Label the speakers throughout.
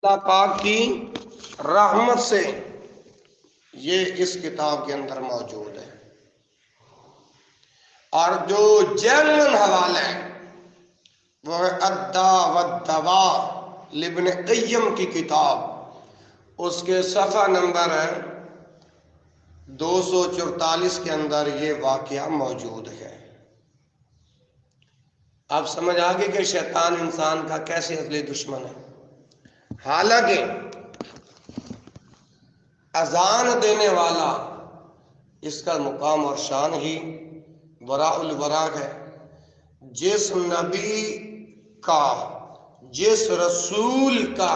Speaker 1: اللہ پاک کی رحمت سے یہ اس کتاب کے اندر موجود ہے، اور جو جینوین حوالہ ہے وہ ہے الداء والدواء لابن قیم کی کتاب، اس کے صفحہ نمبر 244 کے اندر یہ واقعہ موجود ہے۔ اب سمجھ آگے کہ شیطان انسان کا کیسے اصلی دشمن ہے۔ حالانکہ اذان دینے والا اس کا مقام اور شان ہی وراء الورا ہے۔ جس نبی کا، جس رسول کا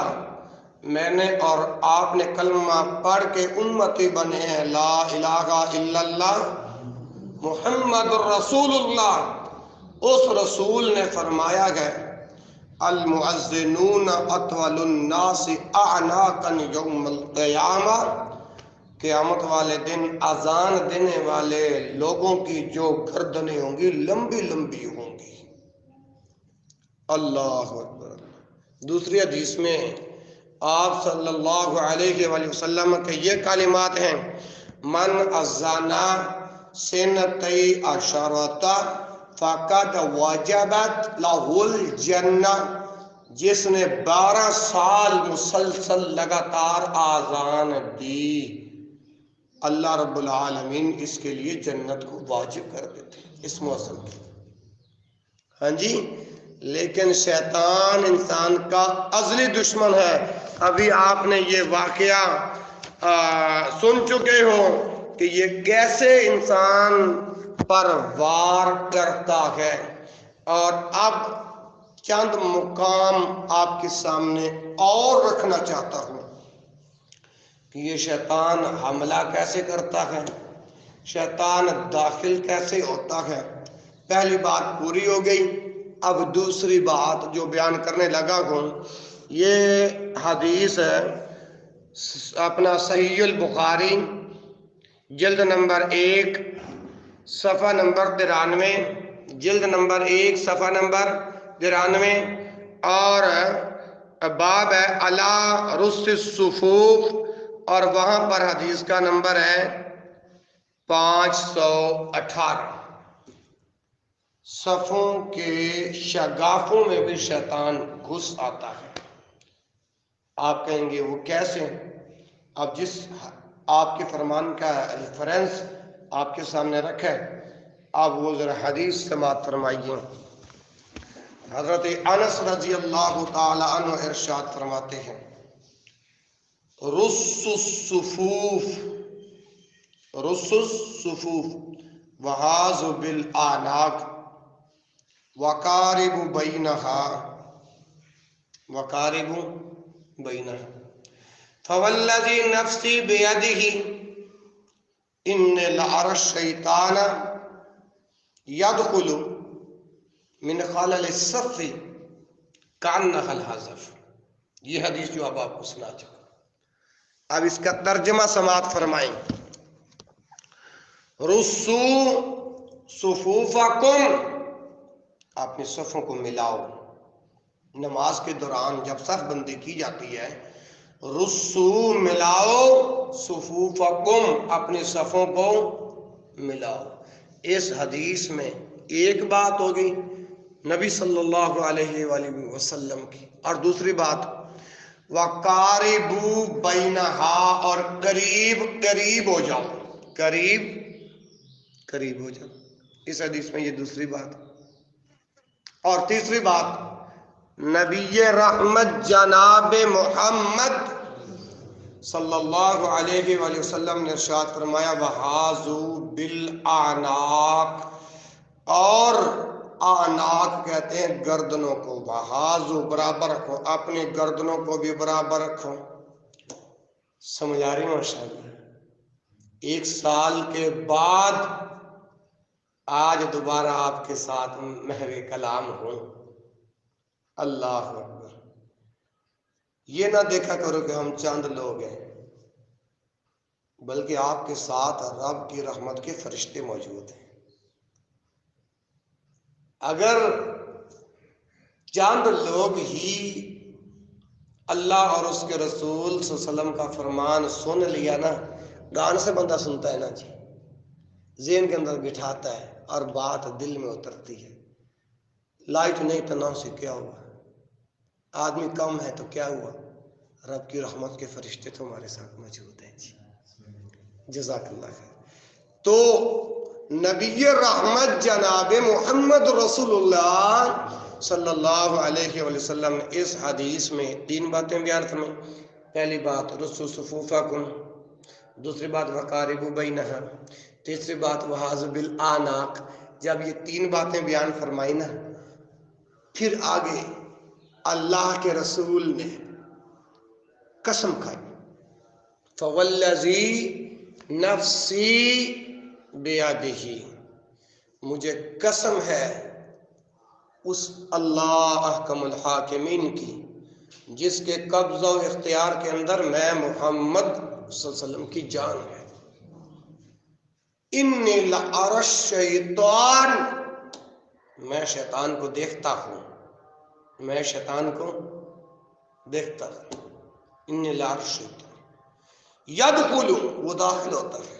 Speaker 1: میں نے اور آپ نے کلمہ پڑھ کے امتی بنے ہیں، لا الہ الا اللہ محمد الرسول اللہ، اس رسول نے فرمایا ہے المؤذنون اطول الناس اعناقا یوم القیامہ، قیامت والے دن اذان دینے والے لوگوں کی جو گردنیں ہوں گی لمبی لمبی ہوں گی۔ اللہ اکبر۔ دوسری حدیث میں آپ صلی اللہ علیہ وآلہ وسلم کے یہ کلمات ہیں، من اذانا سنتی عشرۃ فقد وجبت لہ الجنہ، جس نے 12 سال مسلسل لگاتار آذان دی، اللہ رب العالمین اس کے لیے جنت کو واجب کر دیتے اس موسم کی۔ ہاں جی، لیکن شیطان انسان کا ازلی دشمن ہے۔ ابھی آپ نے یہ واقعہ سن چکے ہو کہ یہ کیسے انسان پر وار کرتا ہے، اور اب چند مقام آپ کے سامنے اور رکھنا چاہتا ہوں کہ یہ شیطان حملہ کیسے کرتا ہے، شیطان داخل کیسے ہوتا ہے۔ پہلی بات پوری ہو گئی۔ اب دوسری بات جو بیان کرنے لگا ہوں، یہ حدیث ہے اپنا صحیح البخاری جلد نمبر 1 صفحہ نمبر 93، جلد نمبر 1 صفحہ نمبر 93، اور باب ہے علی رص الصفوف، اور وہاں پر حدیث کا نمبر ہے 518۔ صفوں کے شگافوں میں بھی شیطان گھس آتا ہے۔ آپ کہیں گے وہ کیسے؟ اب جس آپ کے فرمان کا ریفرنس آپ کے سامنے رکھا ہے، آپ وہ ذرا حدیث سماعت فرمائیے۔ حضرت انس رضی اللہ تعالی عنہ ارشاد فرماتے ہیں، رص الصفوف، رص الصفوف وحاذ بالاعناق وقارب بینہا، وقارب بینہا، فوالذی نفسی بیدہ ان لأری الشیطان یدخل من خلل الصف کأنہ الحذف۔ یہ حدیث جو اب آپ کو سنا چکا، اب اس کا ترجمہ سماعت فرمائیں۔ رصو صفوفکم، اپنی صفوں کو ملاؤ۔ نماز کے دوران جب صف بندی کی جاتی ہے، رصو ملاؤ، صفوفکم اپنی صفوں کو ملاؤ۔ اس حدیث میں ایک بات ہوگی نبی صلی اللہ علیہ وآلہ وسلم کی، اور دوسری بات وَقَارِبُوا بَيْنَهَا، اور قریب قریب ہو جاؤ، قریب قریب ہو جاؤ۔ اس حدیث میں یہ دوسری بات۔ اور تیسری بات، نبی رحمت جناب محمد صلی اللہ علیہ وآلہ وسلم نے ارشاد فرمایا وَحَاذُوا بِالْأَعْنَاقِ، اور اعناق کہتے ہیں گردنوں کو، وحاذو برابر رکھو، اپنی گردنوں کو بھی برابر رکھو۔ سمجھ آ رہی ہے ماشاءاللہ؟ 1 سال کے بعد آج دوبارہ آپ کے ساتھ محو کلام ہوں۔ اللہ اکبر۔ یہ نہ دیکھا کرو کہ ہم چند لوگ ہیں، بلکہ آپ کے ساتھ رب کی رحمت کے فرشتے موجود ہیں۔ اگر چند لوگ ہی اللہ اور اس کے رسول صلی اللہ علیہ وسلم کا فرمان سن لیا نا، گان سے بندہ سنتا ہے نا جی، ذہن کے اندر بٹھاتا ہے اور بات دل میں اترتی ہے. لائٹ نہیں تو نہ سے کیا ہوا، آدمی کم ہے تو کیا ہوا، رب کی رحمت کے فرشتے تو ہمارے ساتھ موجود ہیں جی. جزاک اللہ خیر. تو نبی رحمت جناب محمد رسول اللہ صلی اللہ علیہ وآلہ وسلم نے اس حدیث میں 3 باتیں بیان فرمائیں. پہلی بات رسو صفوفکم، دوسری بات وقاربوا بینہا، تیسری بات وحاذو بالآناق. جب یہ 3 باتیں بیان فرمائی نا، پھر آگے اللہ کے رسول نے قسم کھائی، فوالذی نفسی بیدہ، مجھے قسم ہے اس اللہ احکم الحاکمین کی جس کے قبضہ و اختیار کے اندر میں محمد صلی اللہ علیہ وسلم کی جان ہے. انی لأری الشیطان، میں شیطان کو دیکھتا ہوں، میں شیطان کو دیکھتا ہوں. انی لأری الشیطان یدخل، وہ داخل ہوتا ہے.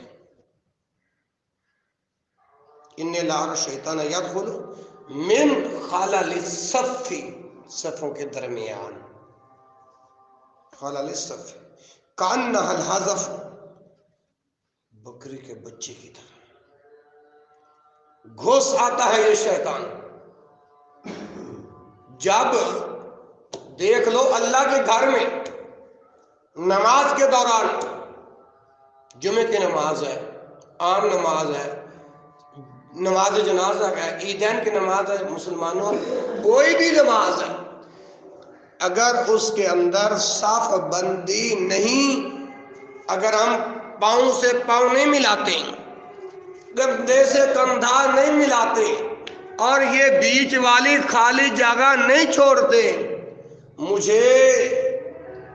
Speaker 1: انی لأری الشیطان یدخل من خلل الصف، صفوں کے درمیان، خلل الصف کأنہ الحذف، بکری کے بچے کی طرح گھس آتا ہے یہ شیطان. جب دیکھ لو اللہ کے گھر میں نماز کے دوران، جمعے کی نماز ہے، عام نماز ہے، نماز جنازہ ہے، عیدین کی نماز ہے، مسلمانوں کوئی بھی نماز ہے، اگر اس کے اندر صف بندی نہیں، اگر ہم پاؤں سے پاؤں نہیں ملاتے، کندھے سے کندھا نہیں ملاتے، اور یہ بیچ والی خالی جگہ نہیں چھوڑتے، مجھے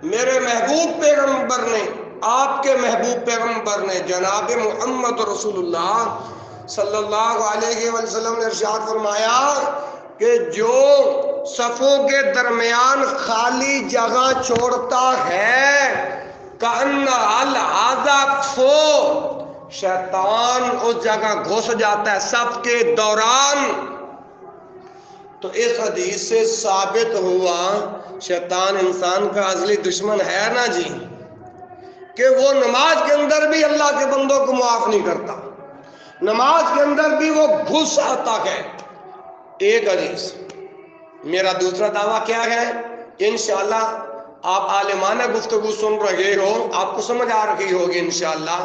Speaker 1: میرے محبوب پیغمبر نے، آپ کے محبوب پیغمبر نے جناب محمد رسول اللہ صلی اللہ علیہ وسلم نے ارشاد فرمایا کہ جو صفوں کے درمیان خالی جگہ چھوڑتا ہے کأنہ الحذف، شیطان اس جگہ گھس جاتا ہے صف کے دوران. تو اس حدیث سے ثابت ہوا شیطان انسان کا ازلی دشمن ہے نا جی، کہ وہ نماز کے اندر بھی اللہ کے بندوں کو معاف نہیں کرتا، نماز کے اندر بھی وہ گھس آتا ہے. ایک حدیث. میرا دوسرا دعویٰ کیا ہے، انشاءاللہ آپ عالمانہ گفتگو سن رہے ہو، آپ کو سمجھ آ رہی ہوگی انشاءاللہ.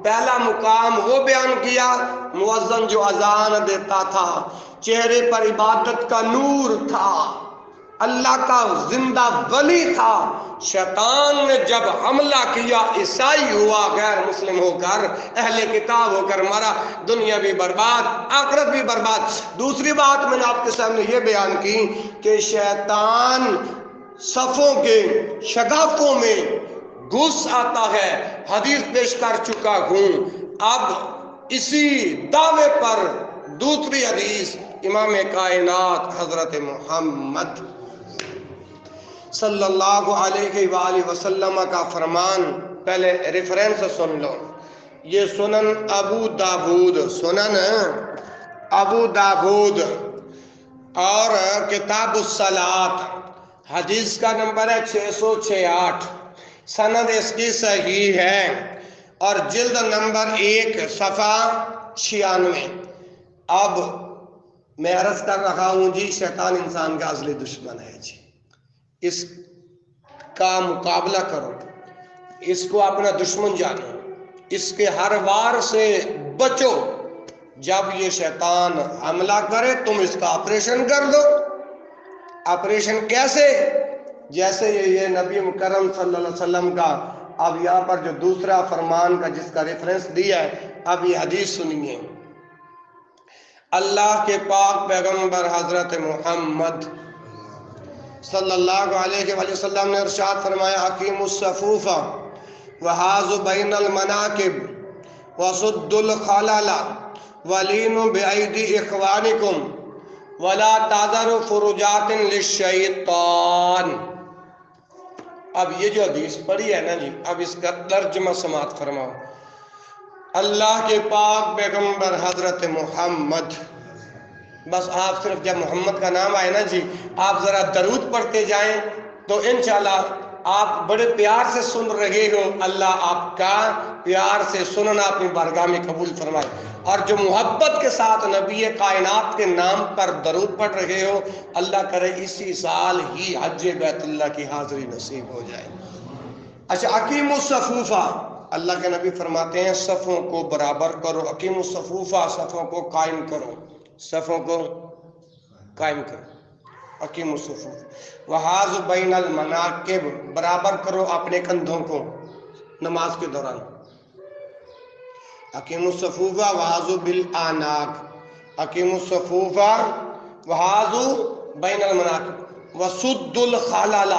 Speaker 1: پہلا مقام وہ بیان کیا، مؤذن جو اذان دیتا تھا، چہرے پر عبادت کا نور تھا، اللہ کا زندہ ولی تھا. شیطان نے جب حملہ کیا، عیسائی ہوا غیر مسلم ہو کر، اہل کتاب ہو کر مرا، دنیا بھی برباد، آخرت بھی برباد. دوسری بات میں نے آپ کے سامنے یہ بیان کی کہ شیطان صفوں کے شگافوں میں گھس آتا ہے، حدیث پیش کر چکا ہوں. اب اسی دعوے پر دوسری حدیث امام کائنات حضرت محمد صلی اللہ علیہ وآلہ وسلم کا فرمان، پہلے ریفرنس سن لو. یہ سنن ابو داود، سنن ابو داود اور کتاب الصلاۃ، حدیث کا نمبر ہے 668، سند اس کی صحیح ہے، اور جلد نمبر 1 صفحہ 96. اب میں عرض کر رہا ہوں جی، شیطان انسان کا اصلی دشمن ہے جی، اس کا مقابلہ کرو، اس کو اپنا دشمن جانو، اس کے ہر وار سے بچو. جب یہ شیطان حملہ کرے تم اس کا آپریشن کر دو. آپریشن کیسے؟ جیسے یہ نبی مکرم صلی اللہ علیہ وسلم کا، اب یہاں پر جو دوسرا فرمان کا جس کا ریفرنس دیا ہے، اب یہ حدیث سنیے. اللہ کے پاک پیغمبر حضرت محمد صلی اللہ علیہ وآلہ وسلم نے ارشاد فرمایا، اقیموا الصفوف وحاذوا بین المناکب وسدوا الخلل ولینوا بأیدی اخوانکم ولا تعذروا فرجات للشیطان. اب یہ جو حدیث پڑھی ہے نا جی، اب اس کا ترجمہ سماعت فرماؤ۔ اللہ کے پاک پیغمبر حضرت محمد، بس آپ صرف جب محمد کا نام آئے نا جی، آپ ذرا درود پڑھتے جائیں تو انشاءاللہ آپ بڑے پیار سے سن رہے ہو، اللہ آپ کا پیار سے سننا اپنی بارگاہ میں قبول فرمائے۔ اور جو محبت کے ساتھ نبی کائنات کے نام پر درود پڑھ رہے ہو، اللہ کرے اسی سال ہی حج بیت اللہ کی حاضری نصیب ہو جائے۔ اچھا، اقیم الصفوفہ، اللہ کے نبی فرماتے ہیں صفوں کو برابر کرو، اقیم الصفوفہ، صفوں کو قائم کرو، صفوں کو قائم کرو، اقیم الصفوف۔ وحاذ بین المناکب، برابر کرو اپنے کندھوں کو نماز کے دوران، اقیم الصفوف وحاذ بالاعناق، اقیم الصفوف وحاذ بین المناکب وسد الخلل۔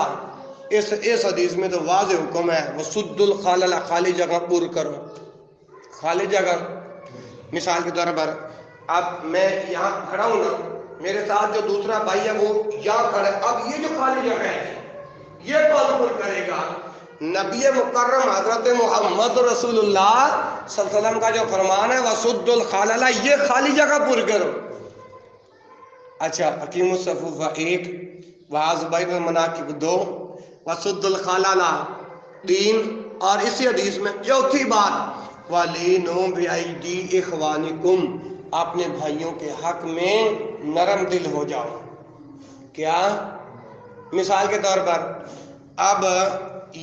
Speaker 1: اس حدیث میں تو واضح حکم ہے، وسد الخلل، خالی جگہ پر کرو، خالی جگہ۔ مثال کے طور پر اب میں یہاں کھڑا ہوں نا، میرے ساتھ جو دوسرا بھائی ہے وہ یہاں کھڑا ہے، اب یہ جو خالی جگہ ہے یہ کون پر کرے گا؟ نبی مکرم حضرت محمد رسول اللہ صلی اللہ علیہ وسلم کا جو فرمان ہے وسد الخلل، یہ خالی جگہ پر کرو۔ اچھا، اقیم الصفوف 1، وحاذ بین المناکب 2، وسد الخلل 3، اور اسی حدیث میں چوتھی بات وَلِینُوا بِأَیْدِی إِخْوَانِکُم، اپنے بھائیوں کے حق میں نرم دل ہو جاؤ۔ کیا؟ مثال کے طور پر اب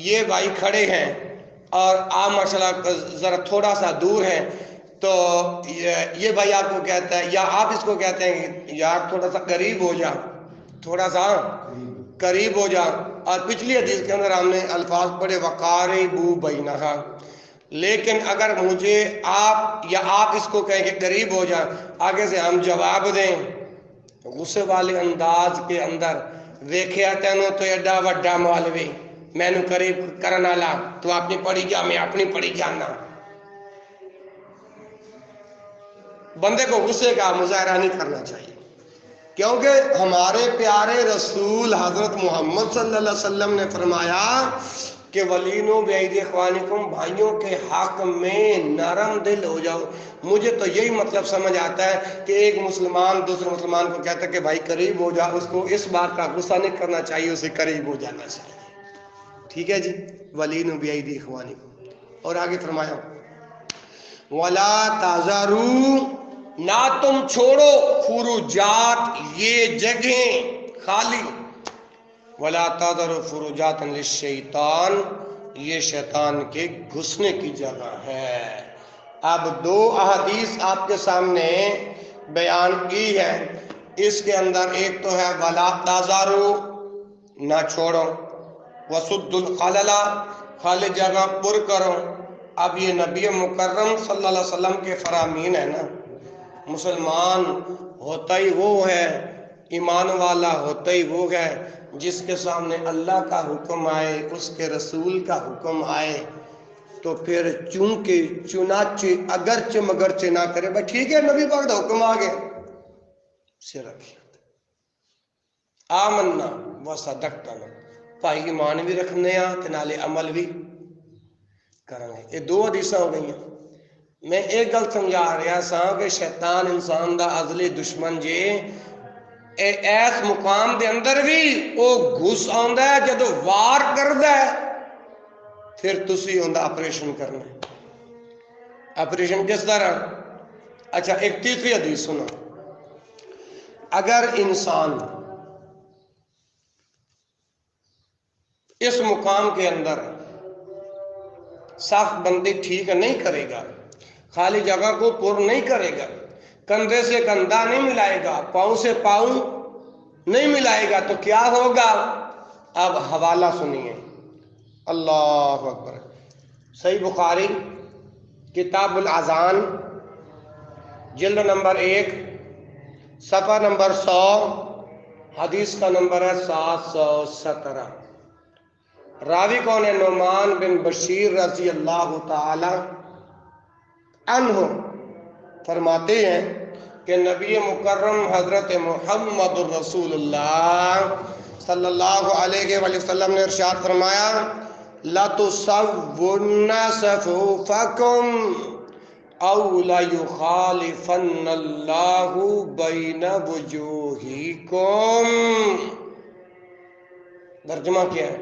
Speaker 1: یہ بھائی کھڑے ہیں اور آپ ماشاءاللہ ذرا تھوڑا سا دور ہیں، تو یہ بھائی آپ کو کہتا ہے یا آپ اس کو کہتے ہیں کہ یار تھوڑا سا قریب ہو جا، تھوڑا سا قریب ہو جا، اور پچھلی حدیث کے اندر ہم نے الفاظ پڑھے وقاربوا بینہا، لیکن اگر مجھے آپ یا آپ اس کو کہیں کہ قریب ہو جا، آگے سے ہم جواب دیں غصے والے انداز کے اندر، ویکھیا تینوں تو ایڈا وڈا مولوی مینوں قریب کرن والا، تو اپنی پڑھی جا میں اپنی پڑھی جانا، بندے کو غصے کا مظاہرہ نہیں کرنا چاہیے، کیونکہ ہمارے پیارے رسول حضرت محمد صلی اللہ علیہ وسلم نے فرمایا کہ وَلِینُوا بِأَیْدِی إِخْوَانِکُم، بھائیوں کے حق میں نرم دل ہو جاؤ۔ مجھے تو یہی مطلب سمجھ آتا ہے کہ ایک مسلمان دوسرے مسلمان کو کہتا ہے کہ بھائی قریب ہو جا، اس کو اس بات کا غصہ نہیں کرنا چاہیے، اسے قریب ہو جانا چاہیے۔ ٹھیک ہے جی، وَلِینُوا بِأَیْدِی إِخْوَانِکُم، اور آگے فرمایا وَلَا تَذَرُوا، نہ تم چھوڑو فروجات، یہ جگہیں خالی، وَلَا تَذَرُوا فُرُوجَاتًا لِلشَّیطَانِ، یہ شیطان کے گھسنے کی جگہ ہے۔ اب 2 احادیث آپ کے سامنے بیان کی ہے، اس کے اندر ایک تو ہے وَلَا تَذَرُوا، نہ چھوڑو، وَسُدُّ الْخَلَلَ، خالی جگہ پر کرو۔ اب یہ نبی مکرم صلی اللہ علیہ وسلم کے فرامین ہے نا، مسلمان ہوتا ہی وہ ہے، ایمان والا ہوتا ہی وہ ہے جس کے سامنے اللہ کا حکم آئے، اس کے رسول کا حکم آئے تو پھر چونکہ چنانچہ اگرچہ مگرچہ نہ کرے، بھائی ٹھیک ہے نبی پاک کا حکم آگے سے رکھیے، آمنا وصدقنا، بھائی ایمان بھی رکھنے ہیں تے نالے عمل بھی کریں گے۔ یہ 2 حدیثاں ہو گئی ہیں۔ میں ایک گل سمجھا رہا سا کہ شیطان انسان دا ازلی دشمن جے، ایس مقام دے اندر بھی وہ گھس آندا ہے، جدو وار کردا ہے پھر تسی اوندا آپریشن کرنا ہے۔ آپریشن کس طرح؟ اچھا، ایک تیسری حدیث سنو، اگر انسان اس مقام کے اندر صاف بندی ٹھیک نہیں کرے گا، خالی جگہ کو پر نہیں کرے گا، کندھے سے کندھا نہیں ملائے گا، پاؤں سے پاؤں نہیں ملائے گا، تو کیا ہوگا؟ اب حوالہ سنیے، اللہ اکبر، صحیح بخاری کتاب الاذان جلد نمبر 1 صفحہ نمبر 100، حدیث کا نمبر ہے 717۔ راوی کون ہے؟ نعمان بن بشیر رضی اللہ تعالی عنہ فرماتے ہیں کہ نبی مکرم حضرت محمد رسول اللہ صلی اللہ علیہ وآلہ وسلم نے ارشاد فرمایا لَتُسَوُّنَّ صَفُوفَكُمْ أَوْ لَيُخَالِفَنَّ اللَّهُ بَيْنَ وُجُوهِكُمْ۔ ترجمہ کیا ہے؟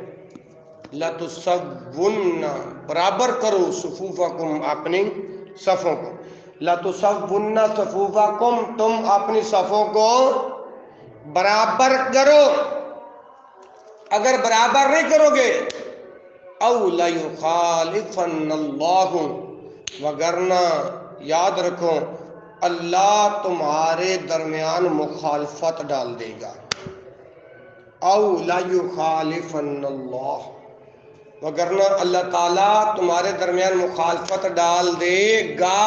Speaker 1: لَتُسَوُّنَّ برابر کرو صفوفکم اپنی صفوں کو، لَتُسَوُّنَّ صفوفکم تم اپنی صفوں کو برابر کرو، اگر برابر نہیں کرو گے او لَيُخَالِفَنَّ اللَّهُ وگرنہ یاد رکھو اللہ تمہارے درمیان مخالفت ڈال دے گا، او لَيُخَالِفَنَّ اللَّهُ وگرنہ اللہ تعالیٰ تمہارے درمیان مخالفت ڈال دے گا،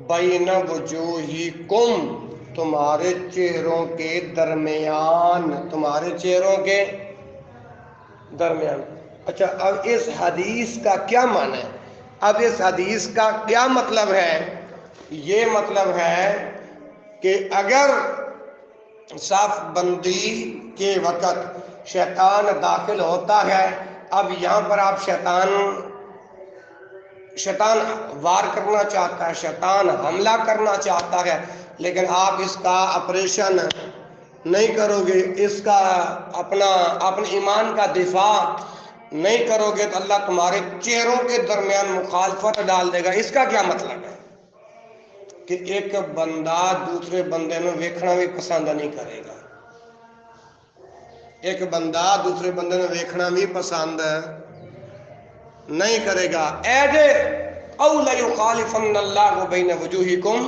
Speaker 1: بین وجوہکم تمہارے چہروں کے درمیان، تمہارے چہروں کے درمیان۔ اچھا اب اس حدیث کا کیا معنی ہے؟ اب اس حدیث کا کیا مطلب ہے؟ یہ مطلب ہے کہ اگر صف بندی کے وقت شیطان داخل ہوتا ہے، اب یہاں پر آپ شیطان وار کرنا چاہتا ہے، شیطان حملہ کرنا چاہتا ہے، لیکن آپ اس کا آپریشن نہیں کرو گے، اس کا اپنے ایمان کا دفاع نہیں کرو گے تو اللہ تمہارے چہروں کے درمیان مخالفت ڈال دے گا۔ اس کا کیا مطلب ہے؟ کہ ایک بندہ دوسرے بندے میں ویکھنا بھی پسند نہیں کرے گا، ایک بندہ دوسرے بندے میں ویکھنا بھی پسند نہیں کرے گا۔ او لَيُخَالِفَنَّ اللَّهُ بَيْنَ وُجُوهِكُمْ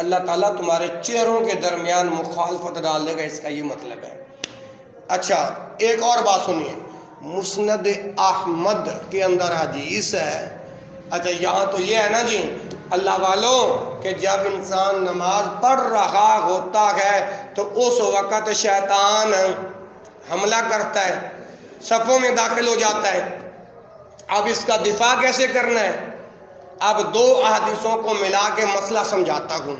Speaker 1: اللہ تعالیٰ تمہارے چہروں کے درمیان مخالفت ڈال دے گا، اس کا یہ مطلب ہے۔ اچھا ایک اور بات سنیے، مسند احمد کے اندر حدیث ہے، اچھا یہاں تو یہ ہے نا جی اللہ والوں کہ جب انسان نماز پڑھ رہا ہوتا ہے تو اس وقت شیطان حملہ کرتا ہے، صفوں میں داخل ہو جاتا ہے۔ اب اس کا دفاع کیسے کرنا ہے؟ اب دو احادیثوں کو ملا کے مسئلہ سمجھاتا ہوں۔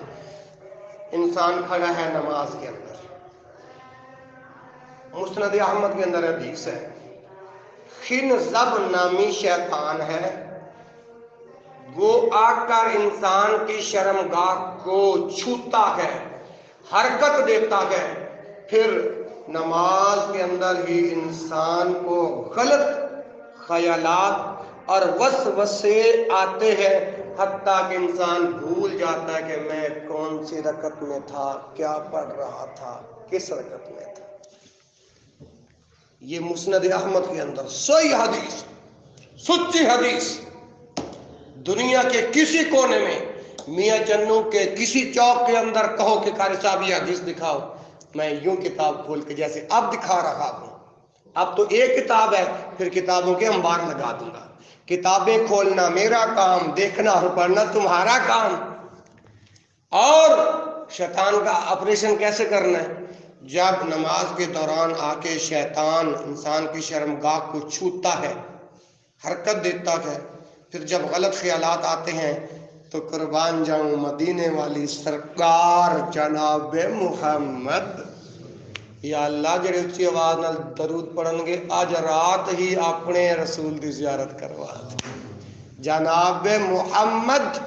Speaker 1: انسان کھڑا ہے نماز کے اندر، مسند احمد کے اندر حدیث ہے، خنزب نامی شیطان ہے، وہ آ کر انسان کی شرمگاہ کو چھوتا ہے، حرکت دیتا ہے، پھر نماز کے اندر ہی انسان کو غلط خیالات اور وسوسے آتے ہیں، حتیٰ کہ انسان بھول جاتا ہے کہ میں کون سی رکعت میں تھا، کیا پڑھ رہا تھا، کس رکعت میں تھا۔ یہ مسند احمد کے اندر صحیح حدیث، سچی حدیث، دنیا کے کسی کونے میں میاں چنو کے کسی چوک کے اندر کہو کہ قاری صاحب یہ حدیث دکھاؤ، میں یوں کتاب کھول کے جیسے اب دکھا رہا ہوں، اب تو ایک کتاب ہے، پھر کتابوں کے انبار لگا دوں گا۔ کتابیں کھولنا میرا کام، دیکھنا اور پڑھنا تمہارا کام۔ اور شیطان کا آپریشن کیسے کرنا ہے؟ جب نماز کے دوران آ کے شیطان انسان کی شرمگاہ کو چھوتا ہے، حرکت دیتا ہے، پھر جب غلط خیالات آتے ہیں تو قربان جاؤں مدینے والی سرکار جناب محمد، یا اللہ جڑے اچھی آواز نال درود پڑھن گے اج رات ہی اپنے رسول دی زیارت کروا دے۔ جناب محمد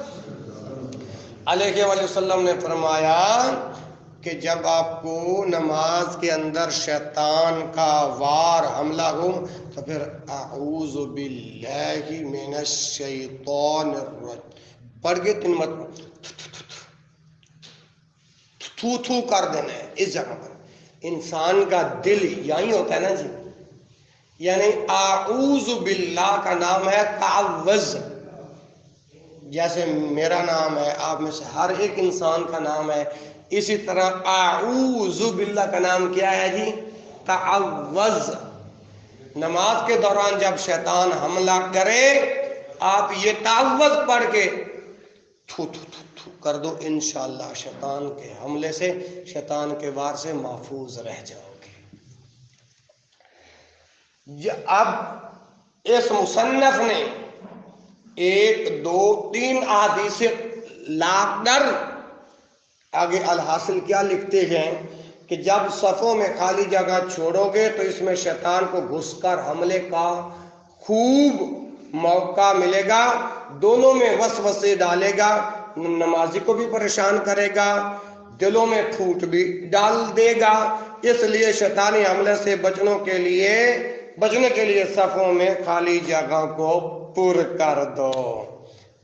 Speaker 1: علیہ وآلہ وسلم نے فرمایا کہ جب آپ کو نماز کے اندر شیطان کا وار حملہ ہو تو پھر اعوذ باللہ من الشیطان الرجیم پڑھ کے تین مت تھو تھو کر دینا ہے۔ اس جگہ پر انسان کا دل یہی ہوتا ہے نا جی، یعنی اعوذ باللہ کا نام ہے تعوذ، جیسے میرا نام ہے، آپ میں سے ہر ایک انسان کا نام ہے، اسی طرح اعوذ باللہ کا نام کیا ہے جی؟ تعوذ۔ نماز کے دوران جب شیطان حملہ کرے آپ یہ تعوذ پڑھ کے تھو تھو تھو تھو کر دو، انشاءاللہ شیطان کے حملے سے، شیطان کے وار سے محفوظ رہ جاؤ گے۔ اب اس مصنف نے ایک دو تین احادیث لا کر آگے الحاصل کیا لکھتے ہیں کہ جب صفوں میں خالی جگہ چھوڑو گے تو اس میں شیطان کو گھس کر حملے کا خوب موقع ملے گا، دونوں میں وسوسے ڈالے گا، نمازی کو بھی پریشان کرے گا، دلوں میں پھوٹ بھی ڈال دے گا۔ اس لیے شیطانی حملے سے بچنے کے لیے صفوں میں خالی جگہ کو پر کر دو۔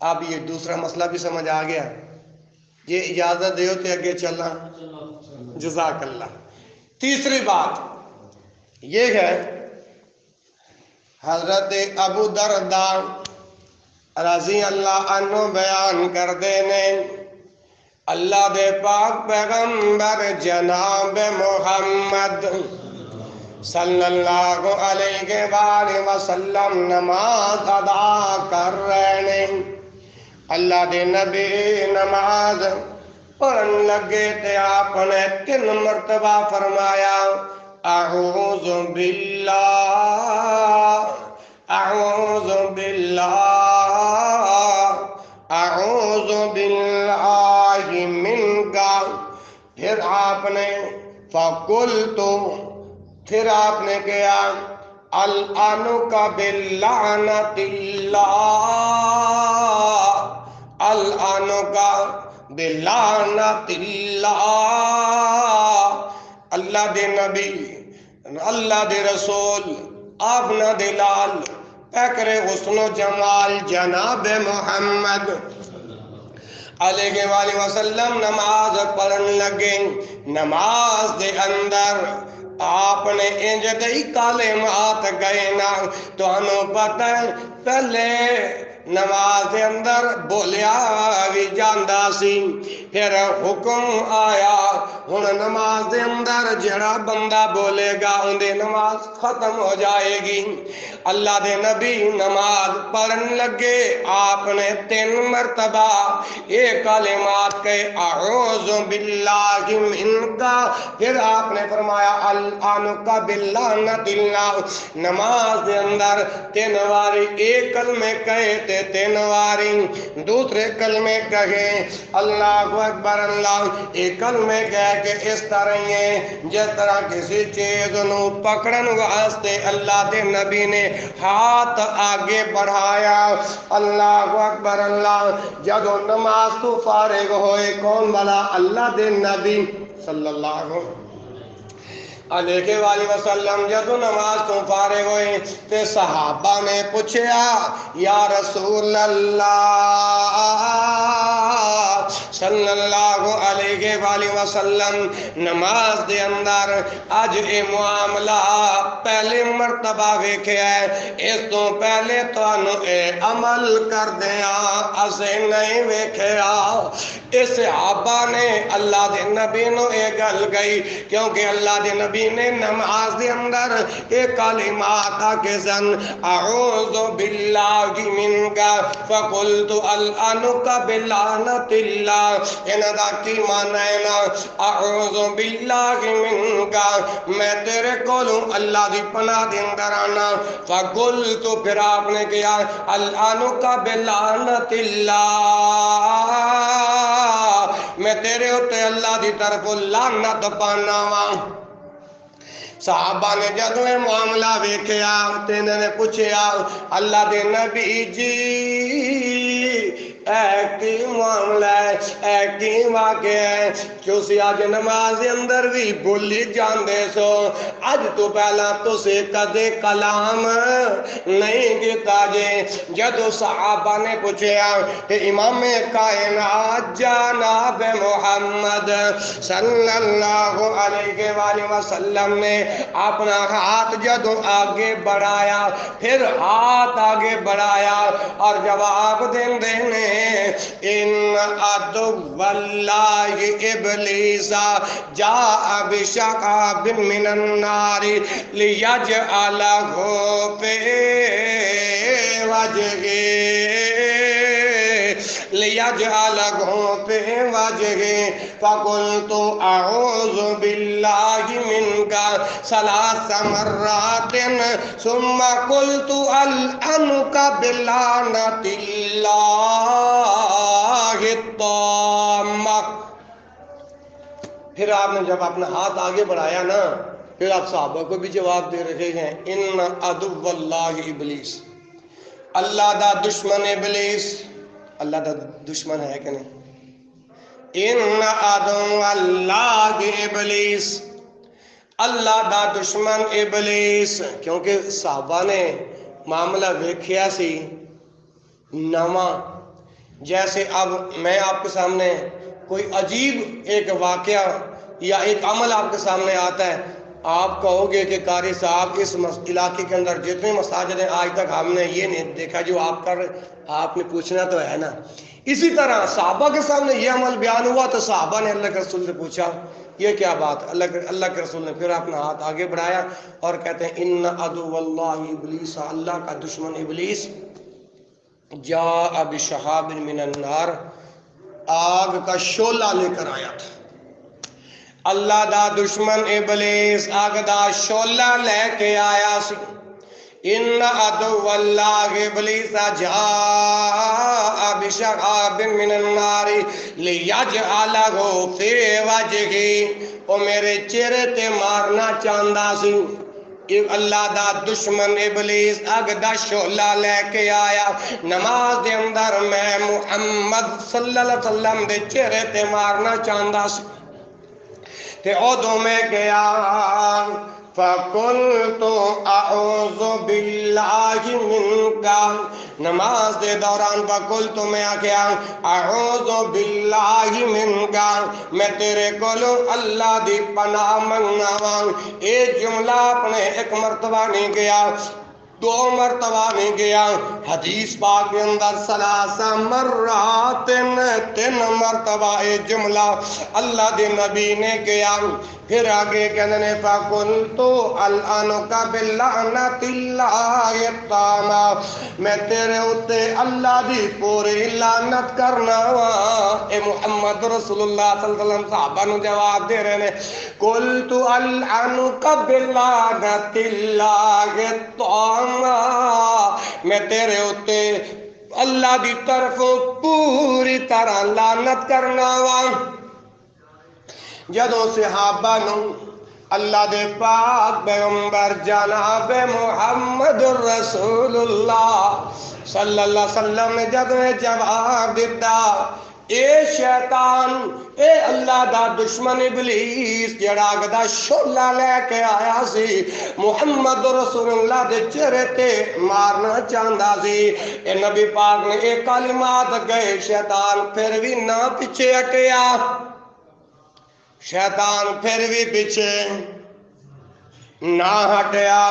Speaker 1: اب یہ دوسرا مسئلہ بھی سمجھ آ گیا، یہ اجازت دے تو آگے چلنا، جزاک اللہ۔ تیسری بات یہ ہے، حضرت ابو درداء رضی اللہ عنہ بیان کر دینے، اللہ دے پاک پیغمبر جناب محمد صلی اللہ علیہ وآلہ وسلم نماز ادا کر رہے ہیں۔ اللہ دے نبی نماز پڑھن لگے تے آپ نے 3 مرتبہ فرمایا اعوذ باللہ اعوذ باللہ اعوذ باللہ منک۔ پھر آپ نے فقلت، پھر آپ نے کیا العنک بلعنت اللہ العنک بلعنت اللہ۔ اللہ دے نبی، اللہ دے رسول، آپ نہ دلال پیکر حسن و جمال جناب محمد علیہ وآلہ وسلم نماز پڑھن لگے۔ نماز دے اندر آپ نے انج دئی کلمات گئے نا، تو انہوں پتہ ہے پہلے نماز دے اندر بولیا بھی جاندہ سی، پھر حکم آیا ہن نماز دے اندر جڑا بندہ بولے گا اندے نماز ختم ہو جائے گی۔ اللہ دے نبی نماز پڑھن لگے، آپ نے 3 مرتبہ یہ کلمات کہے اعوذ باللہ منک، پھر آپ نے فرمایا العنک بلعنت اللہ۔ نماز دے اندر 3 واری ایک کلمے کہے تے 3 واری دوسرے کلمے کہے اللہ اکبر اللہ، ایک کلمے کہہ کے اس طرح ہے جس طرح کسی چیز نو پکڑن واسطے اللہ دے نبی نے ہاتھ آگے بڑھایا۔ اللہ اکبر اللہ، جدو نماز تو فارغ ہوئے کون بلا؟ اللہ دے نبی صلی اللہ علیہ وآلہ وسلم جدو نماز تو فارغ ہوئے تے صحابہ نے پوچھا یا رسول اللہ صلی اللہ علیہ وآلہ وسلم، نماز دے اندر اج اے معاملہ پہلے مرتبہ ویکھیا ہے، اس تو پہلے تانوں اے عمل کر دیا اسے نہیں ویکھیا۔ اس صحابہ نے اللہ دے نبی نو اے گل گئی، کیونکہ اللہ دے نبی نے نماز دے اندر ایک کلمات کے سن اعوذ باللہ منک فقلت العنک بلعنت اللہ۔ انہاں کی معنی ہے نا اعوذ باللہ منک، میں تیرے کولوں اللہ دی پناہ دے اندر آنا، فقلت پھر آپ نے کیا العنک بلعنت اللہ، میں تیرے ہوتے اللہ دی طرف لعنت پانا وا۔ صحابہ نے جدو یہ معاملہ ویکھیا تے انہوں نے پوچھیا اللہ دے نبی جی اے کی معاملہ ہے، اے کی واقع ہے، کیوں سی آج نماز اندر بھی بولی جاندے سو، آج تو پہلا تو سے کدے کلام نہیں گیتا جے۔ جدو صحابہ نے پوچھیا کہ امام کائنات جناب محمد صلی اللہ علیہ وآلہ وسلم نے اپنا ہاتھ جدو آگے بڑھایا، پھر ہاتھ آگے بڑھایا اور جواب دیں دینے ان عدو واللہ ابلیس جاء بشقاب من النار لیجعلہ فی وجہہ لیجعلہ فی وجہہ فقلت اعوذ باللہ منک 3 مرات ثم قلت العنک بلعنت اللہ التامہ۔ پھر آپ نے جب اپنا ہاتھ آگے بڑھایا نا، پھر آپ صحابہ کو بھی جواب دے رہے ہیں، ان عدو اللہ ابلیس، اللہ دا دشمن ابلیس۔ اللہ دا دشمن ہے کہ نہیں؟ ان عدو اللہ ابلیس، اللہ دا دشمن ابلیس۔ کیونکہ صحابہ نے معاملہ ویکھیا سی نواں، جیسے اب میں آپ کے سامنے کوئی عجیب ایک واقعہ یا ایک عمل آپ کے سامنے آتا ہے، آپ کہو گے کہ قاری صاحب اس علاقے کے اندر جتنے مساجد ہیں آج تک ہم نے یہ نہیں دیکھا جو آپ کر رہے، آپ نے پوچھنا تو ہے نا۔ اسی طرح صحابہ کے سامنے یہ عمل بیان ہوا تو صحابہ نے اللہ کے رسول سے پوچھا یہ کیا بات؟ اللہ کے رسول نے پھر اپنا ہاتھ آگے بڑھایا اور کہتے ہیں ان عدو اللہ ابلیس، اللہ کا دشمن ابلیس جاء بشہاب من النار، آگ کا شعلہ لے کر آیا تھا۔ اللہ دا دشمن ابلیس آگ دا شعلہ لے کے آیا سی۔ ان عدو اللہ ابلیس جاء بشہاب من النار لیجعلہ فی وجہہ، وہ میرے چہرے تے مارنا چاہندا سی۔ اللہ دا دشمن ابلیس اگ دا شعلہ لے کے آیا، نماز دے اندر میں محمد صلی اللہ علیہ وسلم دے چہرے تے مارنا چاہندا سی، تے ادو میں گیا فَقُلْتُ أَعُوذُ بِاللَّهِ مِنْكَ، نماز دے دوران فَقُلْتُ میں آگیا أَعُوذُ بِاللَّهِ مِنْكَ، میں تیرے کولو اللہ دی پناہ منگنا وان۔ اے جملہ اپنے ایک مرتبہ نہیں گیا، دو مرتبہ نہیں گیا، حدیث پاک کے اندر ثلاثہ مرات، تین مرتبہ اے جملہ اللہ دے نبی نے کیا۔ پھر آگے کہنے نے فَقُلْتُ أَلْعَنُكَ بِاللَّعْنَةِ اللَّهِ التَّامَّةِ، میں تیرے اتے اللہ دی پوری لعنت کرنا وا۔ اے محمد رسول اللہ صلی اللہ علیہ وسلم صحابہ نو جواب دے رہے نے، قُلْتُ أَلْعَنُكَ بِاللَّعْنَةِ اللَّهِ التَّامَّةِ، میں تیرے اتے اللہ دی طرف پوری طرح لعنت کرنا وا۔ جدوں صحابہ نو اللہ دے پاک پیغمبر جناب محمد رسول اللہ صلی اللہ علیہ وسلم نے جدوں جواب دیتا، اے شیطان، اے اللہ دا دشمن ابلیس جڑا دا شعلہ لے کے آیا سی، محمد رسول اللہ دے چہرے تے مارنا چاہندا سی، اے نبی پاک نے ایک کلمات گئے، شیطان پھر بھی نہ پیچھے ہٹیا، شیطان پھر بھی پیچھے نہ ہٹیا۔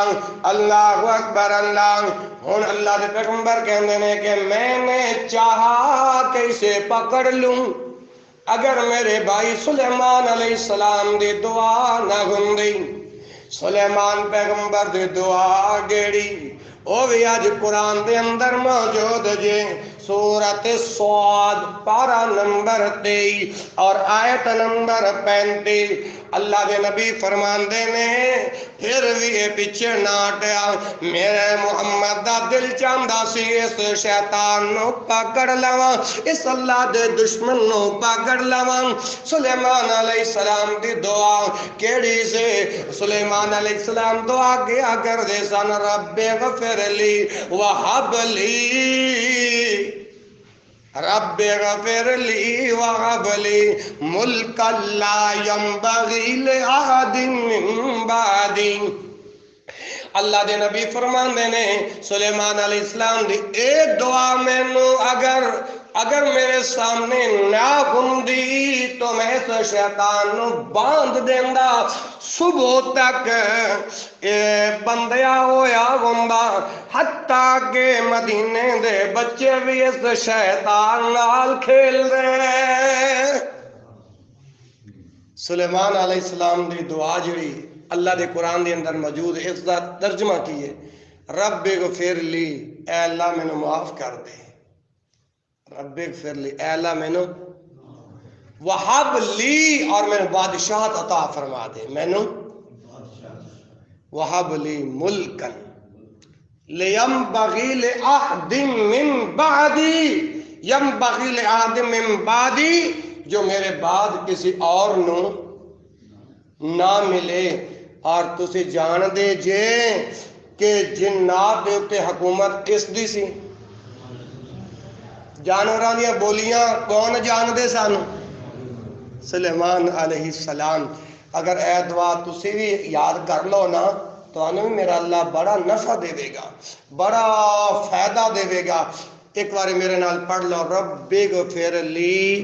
Speaker 1: اللہ اکبر اللہ۔ ہن اللہ دے پیغمبر کہندے نے کہ میں نے چاہا کہ اسے پکڑ لوں، اگر میرے بھائی سلیمان علیہ السلام دی دعا نہ ہوندی، سلیمان پیغمبر دی دعا گیڑی وہ بھی آج قرآن دے اندر موجود جے، سورۃ صاد پارہ نمبر 23 اور آیت نمبر 35۔ اللہ دے نبی فرماندے نے پھر بھی یہ پیچھے نہ ہٹیا، میرے محمد دا دل چاہندا سی اس شیطان نو پکڑ لواں، اس اللہ دے دشمن نو پکڑ لواں۔ سلیمان علیہ السلام دی دعا کیڑی سے؟ سلیمان علیہ السلام دعا کیا کر دے سن، رب غفر لی وہب لی، رب غفر لی وہب لی ملکا لا ینبغی لأحد من بعدی۔ اللہ دے نبی فرماندے نے سلیمان علیہ السلام دی اے دعا مینوں اگر میرے سامنے نہ ہوندی تو میں اس شیطان نو باندھ دیندا، صبح تک بندیا ہویا ہوندا، حتیٰ کہ مدینے دے بچے بھی اس شیطان نال کھیل دے۔ سلیمان علیہ السلام دی دعا جڑی اللہ دے قرآن دے اندر موجود ہے، اس دا ترجمہ کیے رب غفر لی، اے اللہ میں نے معاف کر دے، رب غفر لی، اے اللہ میں نے وہب لی، اور میں نے بادشاہت عطا فرما دے، میں نے وہب لی ملکن لینبغی لأحد من بعدی، ینبغی لأحد من بعدی، جو میرے بعد کسی اور نو نہ ملے اور تسی جان دے جے کہ جنات دے اتے حکومت کس دی سی جانوراں دیاں بولیاں کون جان دے سن سلیمان علیہ السلام اگر اے دعا تسی بھی یاد کر لو نا تو انہوں میرا اللہ بڑا نفع دے دے گا بڑا فائدہ دے دے گا ایک بار میرے نال پڑھ لو رب اغفر لی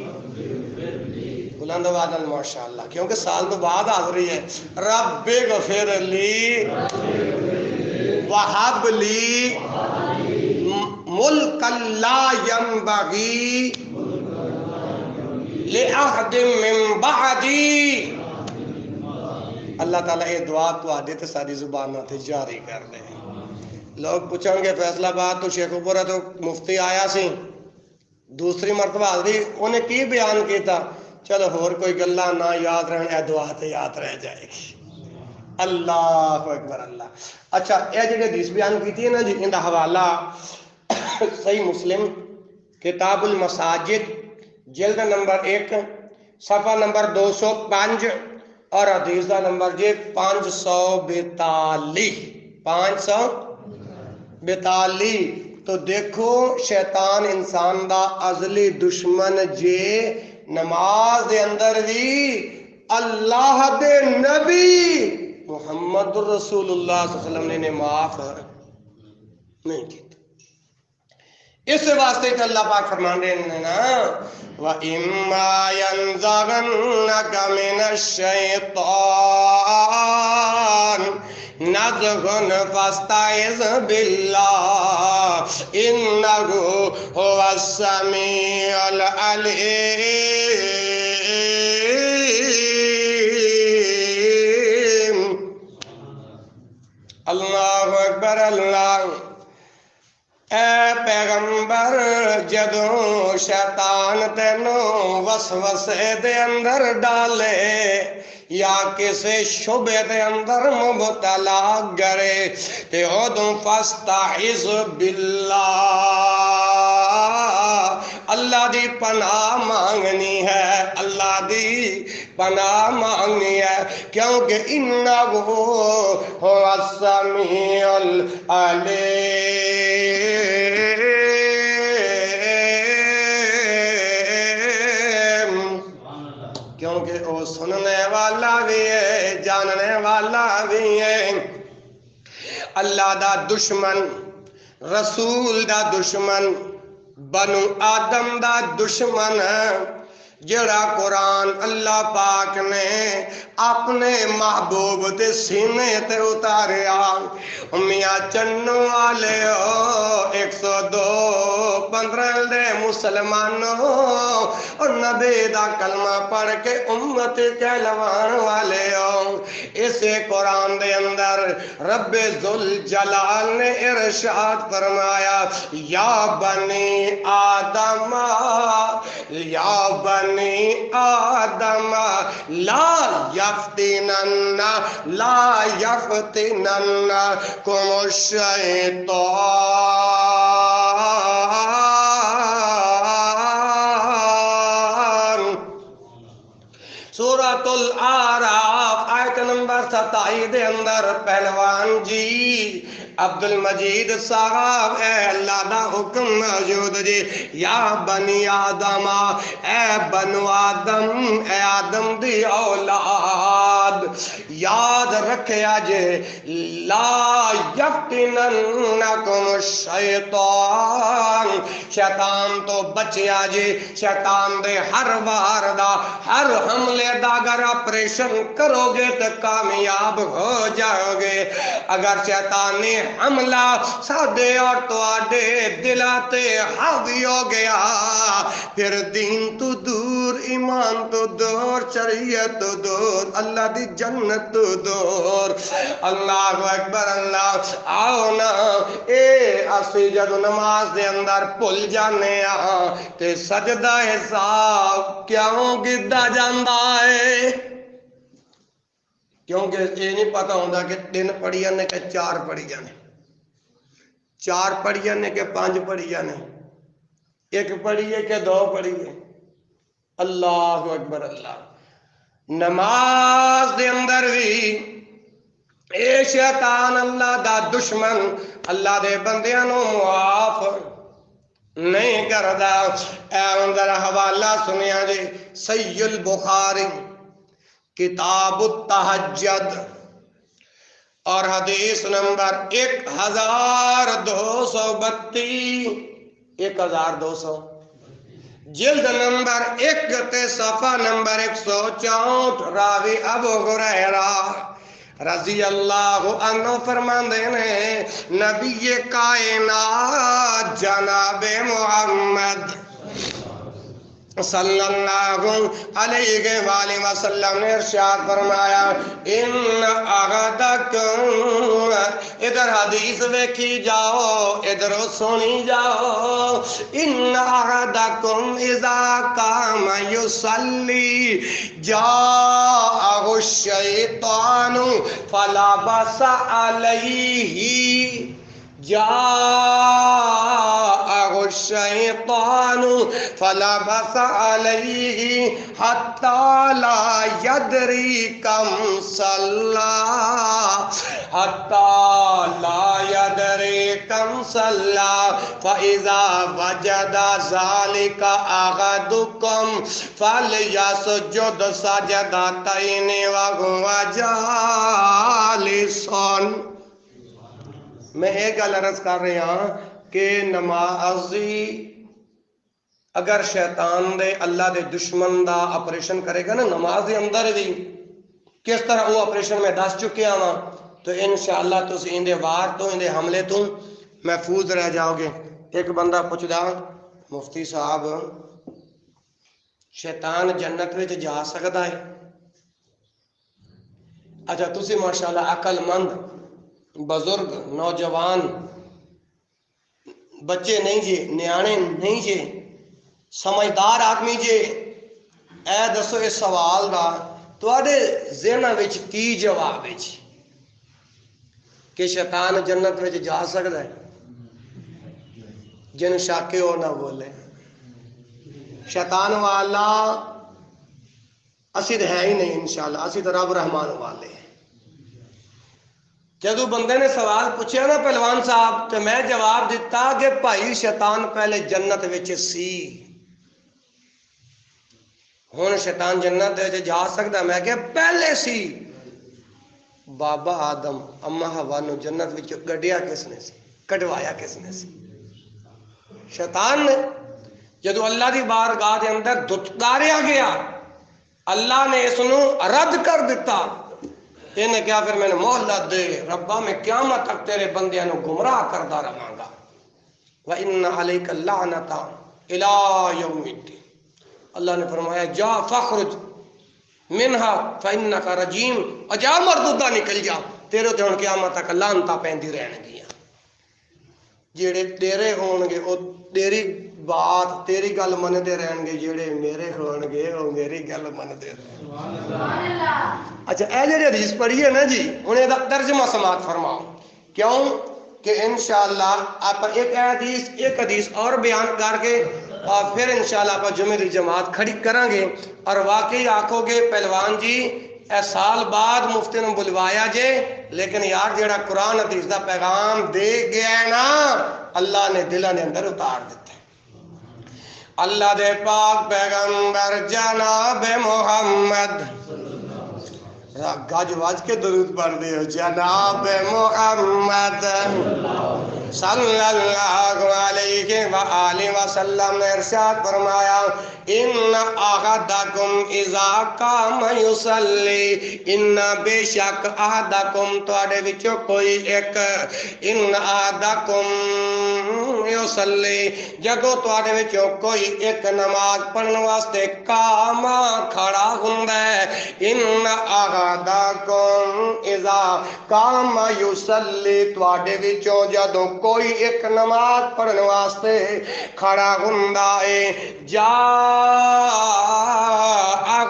Speaker 1: بلند آواز نال ماشاءاللہ کیونکہ سال تو بعد حاضری ہے رب اغفر لی وہب لی ملک لا ینبغی لأحد من بعدی اللہ تعالیٰ یہ دعا تو آدھے تے ساری زبانوں تے جاری کر دے لوگ پوچھیں گے فیصلہ بات تو شیخ پورا تو مفتی آیا سی دوسری مرتبہ حاضری انہیں کی بیان کیتا چلو اور کوئی گلہ نہ یاد رہنے اے دعا تے یاد رہ جائے گی اللہ اکبر اللہ اچھا یہ جگہ حدیث بیان کیتی ہے نا جی ان دا حوالہ صحیح مسلم کتاب المساجد جلد نمبر 1 صفحہ نمبر 205 اور حدیث دا نمبر جی 542 تو دیکھو شیطان انسان دا ازلی دشمن جے نماز دے اندر بھی اللہ دے نبی محمد رسول اللہ صلی اللہ علیہ وسلم نے معاف نہیں کی اس واسطے تو اللہ پاک فرمان رہے ہیں نا وَإِمَّا يَنزَغَنَّكَ مِنَ الشَّيْطَانِ نَزْغٌ فَاسْتَعِذْ بِاللَّهِ إِنَّهُ هُوَ السَّمِيعُ الْعَلِيمُ اللہ اکبر اللہ اے پیغمبر جدوں شیطان تینوں وسوسے دے اندر ڈالے یا کسی شبہ دے اندر مبتلا کرے تے ادوں فاستعذ باللہ اللہ دی پناہ مانگنی ہے اللہ دی پناہ مانگنی ہے کیونکہ انہ هو السمیع العلیم کیونکہ وہ سننے والا بھی ہے جاننے والا بھی ہے اللہ دا دشمن رسول دا دشمن بنو آدم دا دشمن جڑا قرآن اللہ پاک نے اپنے محبوب دے سینے تے اتاریا میاں چنو والے 102 دے مسلمانوں اور نبی دا کلمہ پڑھ کے امت کہلوان والے اسے قرآن دے اندر رب ذوالجلال نے ارشاد فرمایا یا بنی آدم لا یفتننکم الشیطان سورۃ الاعراف آیت نمبر 27 دے اندر پہلوان جی عبد المجید صاحب اے اللہ دا حکم موجود جی یا بنی آدم اے بنو آدم اے آدم دی اولاد یاد رکھیا جے لا یفتننکم الشیطان شیطان تو بچیا جے شیطان دے ہر وار دا ہر حملے دا اگر آپریشن کرو گے تو کامیاب ہو جاؤ گے اگر شیطان نے حملہ سادے اور تو آڈے دلاتے حاوی ہو گیا پھر دین تو دور ایمان تو دور شریعت تو دور اللہ دی جنت تو دور اللہ اکبر اللہ آؤ نا اے اسی جدو نماز دے اندر پل جانے تے سجدہ حساب کیوں گدہ جاندہ ہے کیونکہ یہ نہیں پتا ہوتا کہ 3 پڑھی جانے کہ 4 پڑھی جانے 4 پڑھی جانے کہ 5 پڑھی جانے 1 پڑھی ہے کہ 2 پڑھی ہے اللہ اکبر اللہ نماز دے اندر بھی اے شیطان اللہ دا دشمن اللہ دے بندیاں نو معاف نہیں کردا۔ اے اندر حوالہ سنیا جی صحیح البخاری کتاب التہجد اور حدیث نمبر 1232 1200 جلد نمبر 1 تے صفحہ نمبر 164 راوی ابو ہریرہ رضی اللہ عنہ فرماندے نے نبی کائنات جناب محمد صلی اللہ علیہ وآلہ وسلم نے ارشاد فرمایا ان احدکم، ادھر حدیث دیکھی جاؤ ادھر سنی جاؤ، ان احدکم اذا قام یصلی جاءہ الشیطان فلبس علیہ، جاءہ الشیطان فلبس علیہ حتی لا یدری کم صلی، حتی لا یدری کم صلی، فاذا وجد ذلک احدکم فلیسجد سجدتین وہو جالس۔ میں ایک گل عرض کر رہا ہوں کہ نمازی اگر شیطان دے اللہ دے دشمن دا آپریشن کرے گا نا نماز دے اندر بھی کس طرح وہ آپریشن میں دس چکیا ہاں، تو انشاءاللہ تسی اندے وار تو اندے حملے تو محفوظ رہ جاؤ گے۔ ایک بندہ پوچھدا مفتی صاحب شیطان جنت وچ جا سکدا ہے؟ اچھا تسی ماشاءاللہ عقل مند بزرگ نوجوان بچے نہیں جے، نیانے نہیں جے، سمجھدار آدمی جے، اے دسو اس سوال دا تواڈے ذہن وچ کی جواب ہے جی کہ شیطان جنت وچ جا سکدا ہے؟ جن شاکے ہو نہ بولے شیطان والا اسی تو ہے ہی نہیں، انشاءاللہ اسی تو رب رحمان والے ہیں۔ جدو بندے نے سوال پوچھا نا پہلوان صاحب تو میں جواب دیتا کہ بھائی شیطان پہلے جنت وچ سی، ہن شیطان جنت وچ جا سکدا؟ میں کہ پہلے سی۔ بابا آدم اما حوا نو جنت وچ کڈیا کس نے سی؟ کڈوایا کس نے سی؟ شیطان نے۔ جدو اللہ دی بارگاہ دے اندر دھتکاریا گیا اللہ نے اس نو رد کر دیتا، انہیں کیا پھر میں نے مہلت دے ربا میں قیامت تک تیرے بندیاں نو گمراہ کردا رہاں گا، وَإِنَّ عَلَيْكَ اللَّعْنَةَ إِلَىٰ يَوْمِ الدِّينِ۔ اللہ نے فرمایا جا فخرج منہا فإنک رجیم، اجا مردودہ نکل جا، تیرے تے ہن قیامت تک لعنتاں پیندی رہن گیاں۔ جیڑے تیرے ہون گے وہ تیری بات تیری گل مندے رہن گے، جیڑے میرے ہون گے وہ میری گل مندے رہن گے۔ اچھا اے جڑی حدیث پڑھی ہے نا جی انہیں دا ترجمہ سماعت فرماؤ، کیوں کہ انشاءاللہ آپ ایک حدیث اور بیان کر کے اور پھر انشاءاللہ آپ جمعہ دی جماعت کھڑی کریں گے، اور واقعی آکھو گے پہلوان جی اے سال بعد مفتی نے بلوایا جے، لیکن یار جیڑا قرآن حدیث دا پیغام دے گیا ہے نا اللہ نے دلوں نے اندر اتار دیتا ہے۔ اللہ دے پاک پیغمبر جناب محمد گاج واج کے درود پڑھ دے ہو، جناب محمد صلی اللہ علیہ وآلہ وسلم نے ارشاد فرمایا ان احدکم اذا قام یصلی، ان بے شک احدکم تواڈے وچوں کوئی ایک، ان احدکم یصلی جدوں تواڈے وچوں کوئی ایک نماز پڑھن واسطے قام کھڑا ہوندا ہے، ان احدکم اذا قام یصلی تواڈے وچوں جدوں کوئی ایک نماز پڑھن واسطے کھڑا ہوندا ہے، جاء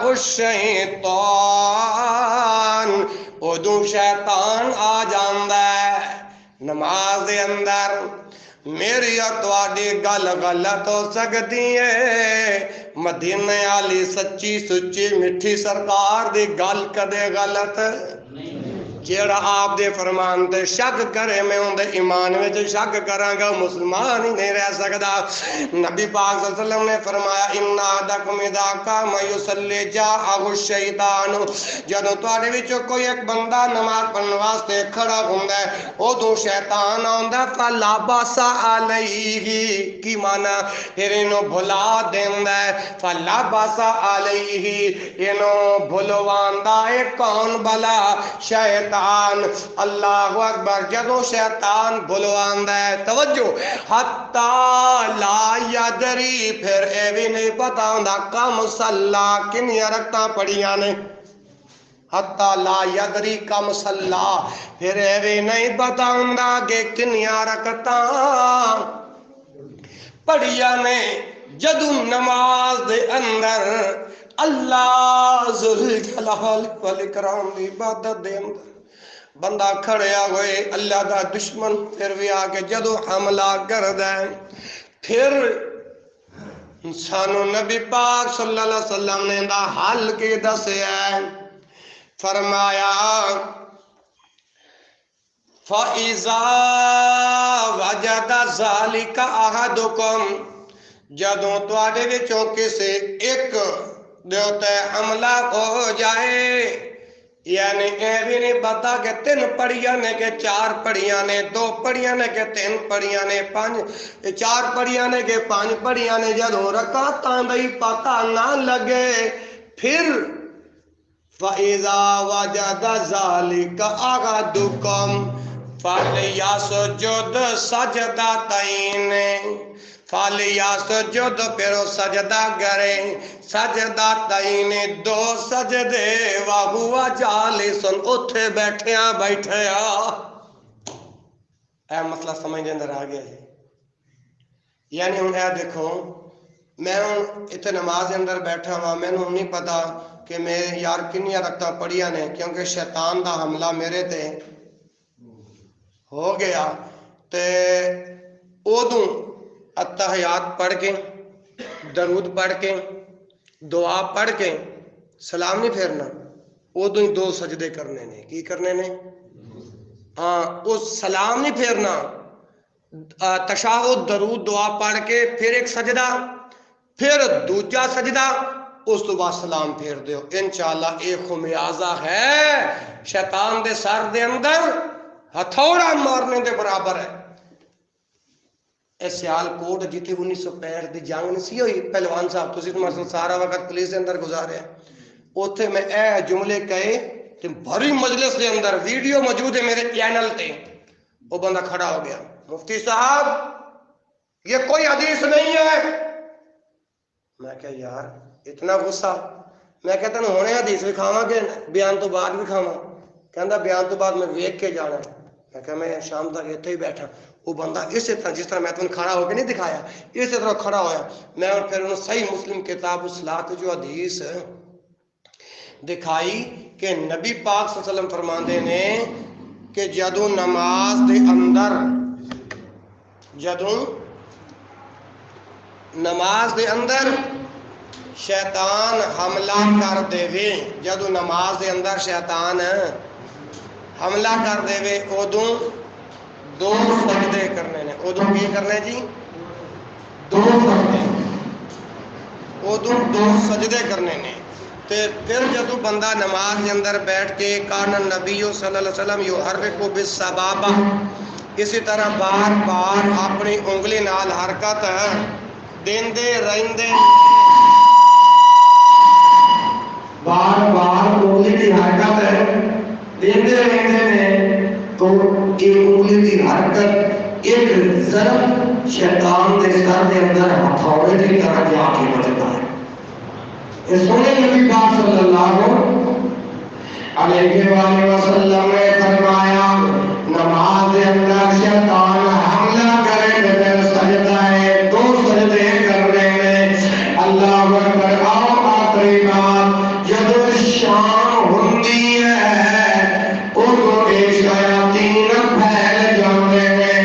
Speaker 1: الشیطان ادو شیطان آ جاندا ہے نماز دے اندر۔ میری اور تواڈی گل غلط ہو سکتی ہے مدینے والی سچی سچی میٹھی سرکار دی گل کدے غلط جیڑا آپ دے فرمان تے شک کرے میں ان دے ایمان وچ شک کراں گا مسلمان ہی نہیں رہ سکدا۔ نبی پاک صلی اللہ علیہ وسلم نے فرمایا ان احدکم اذا قام یصلی جاءہ الشیطان، جدوں تواڈے وچوں کوئی ایک بندہ نماز پڑھن واسطے کھڑا ہوندا ہے اودوں شیطان آندا فلبس علیہ، کی معنی پھر اینوں بھلا دیندا ہے، فلبس علیہ اینوں بھلواندا ہے کون بلا؟ شیطان۔ اللہ اکبر، جدو شیطان بھلواندا ہے توجہ حتی لا یدری، پھر اے بھی نہیں پتا ہوندا کم صلا کنیاں رکعتاں پڑھیاں نے، حتی لا یدری کم صلا، پھر اے بھی نہیں پتا ہوندا کہ کنیاں رکعتاں پڑھیاں نے۔ جدو نماز دے اندر اللہ ذل جلال والاکرام دی عبادت دے اندر بندہ کھڑیا ہوئے اللہ دا دشمن پھر بھی آکے جدو حملہ کردا ہے، پھر سانو نبی پاک صلی اللہ علیہ وسلم نے دا حل کے دسیا ہے، فرمایا فَإِذَا وَجَدَ ذَلِكَ أَحَدُكُمْ، جدوں تواڈے وچوں کسے ایک دے تے حملہ ہو جائے، یعنی اے بھی نہیں پتا کہ 3 پڑھیاں نے کہ 4 پڑھیاں نے، 2 پڑھیاں نے کہ 3 پڑھیاں نے، 4 پڑھیاں نے کہ 5 پڑھیاں نے، جدوں رکعتاں دا ہی پتہ نہ لگے، پھر فَإِذَا وَجَدَ ذَلِكَ أَحَدُكُمْ فَلْيَسْجُدْ سَجْدَتَيْنِ، فَلْيَسْجُدْ پھر سجدہ کرے، سجدتین 2 سجدے، وَهُوَ جَالِسٌ اٹھے بیٹھیاں بیٹھیا۔ اے مسئلہ سمجھ دے اندر آ گیا جی؟ یعنی ہن اے دیکھو میں اتنے نماز اندر بیٹھا ہوا، میں نے نہیں پتا کہ میں یار کنیاں رکعتاں پڑھیاں نے، کیونکہ شیطان دا حملہ میرے تے ہو گیا، تے اودوں اتحیات پڑھ کے درود پڑھ کے دعا پڑھ کے سلام نہیں پھیرنا، ادو ہی 2 سجدے کرنے نے۔ کی کرنے نے؟ ہاں، اس سلام نہیں پھیرنا، تشہد درود دعا پڑھ کے پھر ایک سجدہ، پھر دوجا سجدہ، اس تو بعد سلام پھیر دیو، انشاءاللہ ایک خمیازہ ہے شیطان دے سر دے اندر ہتھوڑا مارنے دے برابر ہے۔ اے سیال کوٹ جیتے 1965 دی جنگ نہیں سی ہوئی، پہلوان صاحب تسی تو سارا وقت پولیس دے اندر گزارے، اوتھے میں اے جملے کہے تے بھری مجلس دے اندر ویڈیو موجود ہے میرے چینل تے، وہ بندہ کھڑا ہو گیا، مفتی صاحب یہ کوئی حدیث نہیں ہے۔ میں کہا یار اتنا غصہ، میں کہتا ہوں ہونے حدیث بھی کھاواں کہ بیان تو بعد بھی کھاواں، کہندا بیان تو بعد میں ویکھ کے جانا ہے۔ میں کہا میں شام تک اتنے ہی بیٹھا، وہ بندہ اسی طرح جس طرح میں تمہیں کھڑا ہو کے نہیں دکھایا اسی طرح کھڑا ہویا، میں پھر انہوں صحیح مسلم کتاب الصلاۃ جو حدیث دکھائی کہ نبی پاک صلی اللہ علیہ وسلم فرماندے نے کہ جدوں نماز دے اندر، جدوں نماز دے اندر شیطان حملہ کر دے وے، جدوں نماز دے اندر شیطان حملہ کر دے وے ادوں 2 سجدے کرنے نے۔ ادوں کی کرنے جی؟ 2 سجدے، ادوں 2 سجدے کرنے نے۔ تے پھر جدو بندہ نماز کے اندر بیٹھ کے کان النبی صلی اللہ علیہ وسلم یحرک بالسبابہ، اسی طرح بار بار اپنی انگلی نال حرکت دیندے رہندے، بار بار انگلی کی حرکت دیندے رہندے نے، تو یہ انگلی کی حرکت ایک ضرب شیطان کے سر کے اندر ہتھوڑے کی طرح جا کے بجتا ہے۔ سونے نبی پاک صلی اللہ علیہ وآلہ وسلم نے فرمایا نماز کے اندر شیطان حملہ کرے بغیر سجدہ ہے 2 سجدے کرنے میں۔ اللہ اکبر، آؤ آخری بات، جب شام ہوتی ہے ادو یہ شیاطین پھیل جاتے ہیں،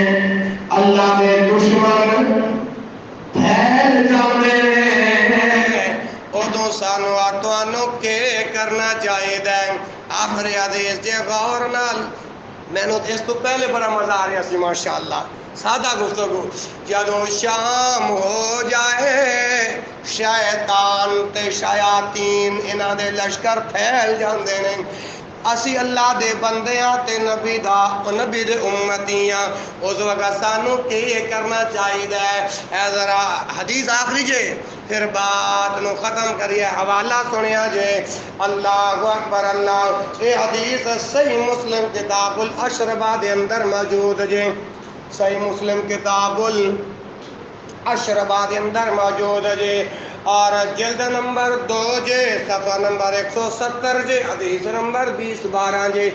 Speaker 1: اللہ کے دشمن پھیل جاتے ہیں، ادو سانو تانوں کے کرنا چاہیے۔ آخری حدیث جے غور نال، میں نے اس تو پہلے بڑا مزہ آ رہا سی ماشاءاللہ، سادہ گفتگو۔ جدوں شام ہو جائے شیطان تے شیاطین انہاں دے لشکر پھیل جاندے نے، اسی اللہ دے بندیاں تے نبی دے امتیاں، اس وقت سانو کی کرنا چاہیے اے ذرا حدیث آخری جے پھر بات نو ختم کریے، حوالہ سنیا جے۔ اللہ اکبر اللہ، یہ حدیث صحیح مسلم کتاب الاشربہ دے اندر موجود جے، صحیح مسلم کتاب الاشربہ دے اندر موجود جے، اور جلد نمبر 2 جے، صفحہ نمبر 170 جے، حدیث نمبر 2012 جے۔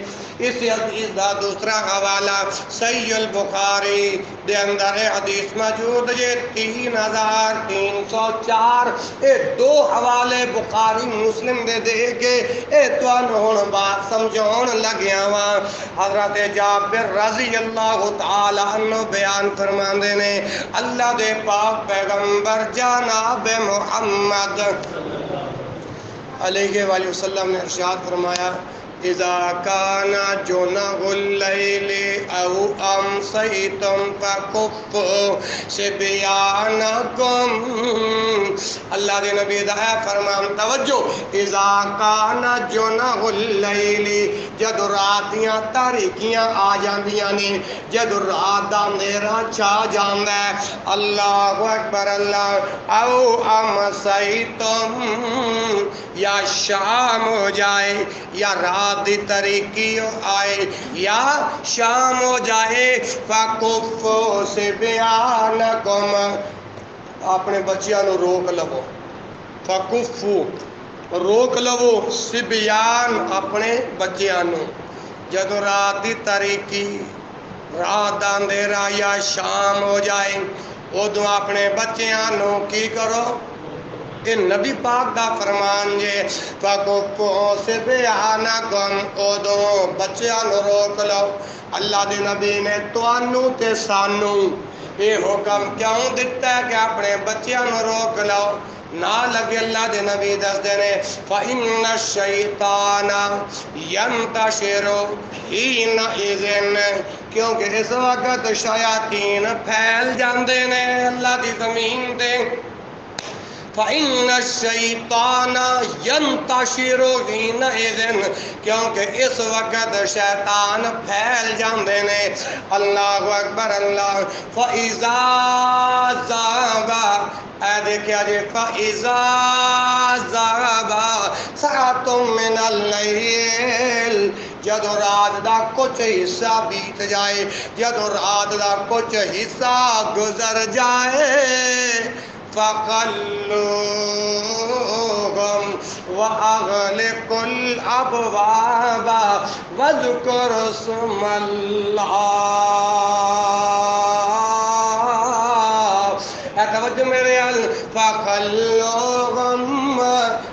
Speaker 1: اس حدیث دا دوسرا حوالہ صحیح البخاری دے اندر حدیث موجود جے 3304۔ اے دو حوالے بخاری مسلم دے دے کے اے تانوں ہن بات سمجھاؤن لگیا وا۔ حضرت جابر رضی اللہ تعالی عنہ بیان فرماندے نے، اللہ دے پاک پیغمبر جناب محمد علیہ وآلہ وسلم نے ارشاد فرمایا، اذا کان جنح اللیل او امسیتم فکفوا صبیانکم۔ اللہ دے نبی دا ہے فرمان، توجہ، اذا کان جنح اللیل، جد رات دیاں تاریکیاں آ جاندیاں نے، جد رات دا اندھیرا چھا جاندا ہے، اللہ اکبر اللہ، او امسیتم، یا شام ہو جائے یا رات دی تاریکی آئے یا شام ہو جائے، فَكُفُّوا صِبْيَانَكُمْ، اپنے بچیاں نو روک لو، فَكُفُّوا روک لو، صِبْيَان اپنے بچیاں نو، جدو رات دی تاریکی، رات دا اندھیرا یا شام ہو جائے، ادو اپنے بچیاں نو کی کرو، کہ نبی پاک دا فرمان جے، فَكُفُّوا صِبْيَانَكُمْ، ادو بچیاں نو روک لو۔ اللہ دے نبی نے توانوں تے سانوں یہ حکم کیوں دیتا ہے کہ اپنے بچیاں نو روک لو؟ نہ لگے اللہ دے نبی دس دینے، فَإِنَّ الشَّيْطَانَ يَنْتَشِرُ حِينَئِذٍ، کیونکہ اس وقت شیاطین پھیل جاندے نے اللہ دی زمین تے۔ فَإِنَّ الشَّيْطَانَ يَنْتَشِرُ حِينَئِذٍ، کیونکہ اس وقت شیطان پھیل جاندے نے، اللہ اکبر اللہ۔ فَإِذَا ذَهَبَ، اے دیکھیا جی، فَإِذَا ذَهَبَ سَاعَةٌ مِّنَ اللَّيْلِ، جدو رات دا کچھ حصہ بیت جائے، جدو رات دا کچھ حصہ گزر جائے، فَقَلُّوهُمْ وَأَغْلِقُوا الْأَبْوَابَ وَاذْكُرُوا اسْمَ اللَّهِ۔ اے توجہ میرے ال، فَقَلُّوهُمْ،